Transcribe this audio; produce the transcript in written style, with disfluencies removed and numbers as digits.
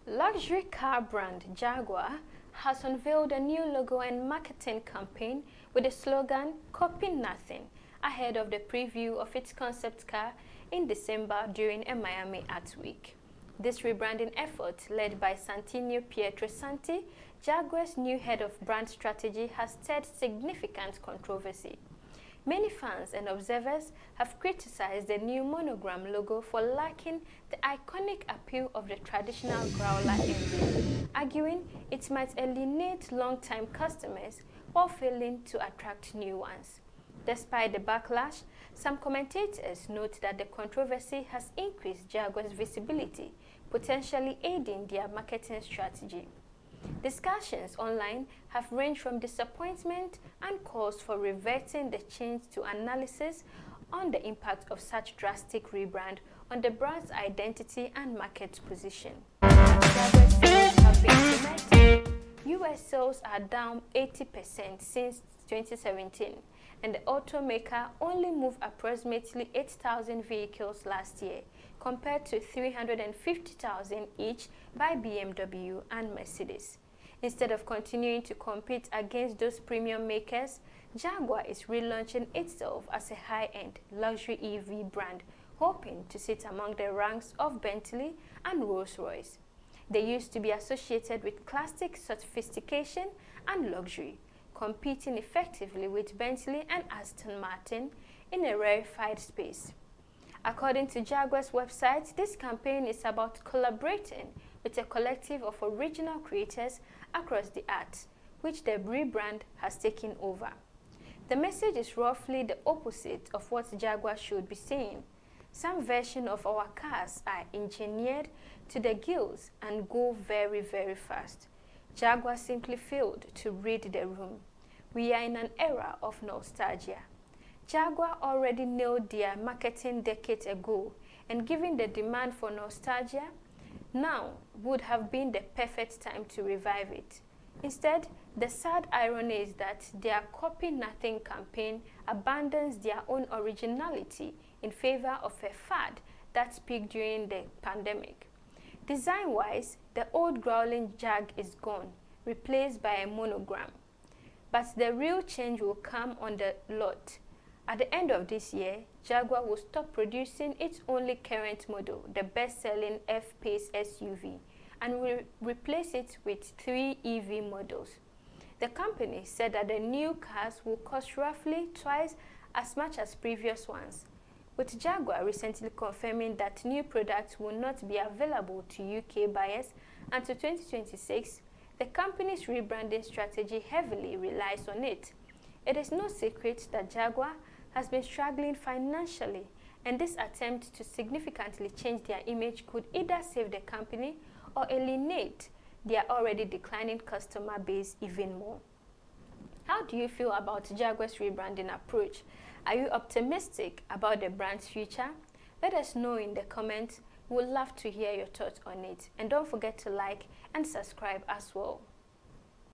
Luxury car brand Jaguar has unveiled a new logo and marketing campaign with the slogan "Copy Nothing" ahead of the preview of its concept car in December during a Miami Art Week. This rebranding effort, led by Santino Pietrosanti, Jaguar's new head of brand strategy, has stirred significant controversy. Many fans and observers have criticized the new monogram logo for lacking the iconic appeal of the traditional growler emblem, arguing it might alienate long-time customers while failing to attract new ones. Despite the backlash, some commentators note that the controversy has increased Jaguar's visibility, potentially aiding their marketing strategy. Discussions online have ranged from disappointment and calls for reverting the change to analysis on the impact of such drastic rebrand on the brand's identity and market position. Jaguar sales have been plummeting. US sales are down 80% since 2017, and the automaker only moved approximately 8,000 vehicles last year, compared to 350,000 each by BMW and Mercedes. Instead of continuing to compete against those premium makers, Jaguar is relaunching itself as a high-end luxury EV brand, hoping to sit among the ranks of Bentley and Rolls-Royce. They used to be associated with classic sophistication and luxury, competing effectively with Bentley and Aston Martin in a rarefied space. According to Jaguar's website, this campaign is about collaborating with a collective of original creators across the arts, which the rebrand has taken over. The message is roughly the opposite of what Jaguar should be saying. Some versions of our cars are engineered to the gills and go very, very fast. Jaguar simply failed to read the room. We are in an era of nostalgia. Jaguar already nailed their marketing decades ago, and given the demand for nostalgia, now would have been the perfect time to revive it. Instead, the sad irony is that their Copy Nothing campaign abandons their own originality in favor of a fad that peaked during the pandemic. Design-wise, the old growling Jag is gone, replaced by a monogram. But the real change will come on the lot. At the end of this year, Jaguar will stop producing its only current model, the best-selling F-Pace SUV, and will replace it with 3 EV models. The company said that the new cars will cost roughly twice as much as previous ones, with Jaguar recently confirming that new products will not be available to UK buyers until 2026. The company's rebranding strategy heavily relies on it. It is no secret that Jaguar has been struggling financially, and this attempt to significantly change their image could either save the company or alienate their already declining customer base even more. How do you feel about Jaguar's rebranding approach? Are you optimistic about the brand's future? Let us know in the comments. We'd love to hear your thoughts on it. And don't forget to like and subscribe as well.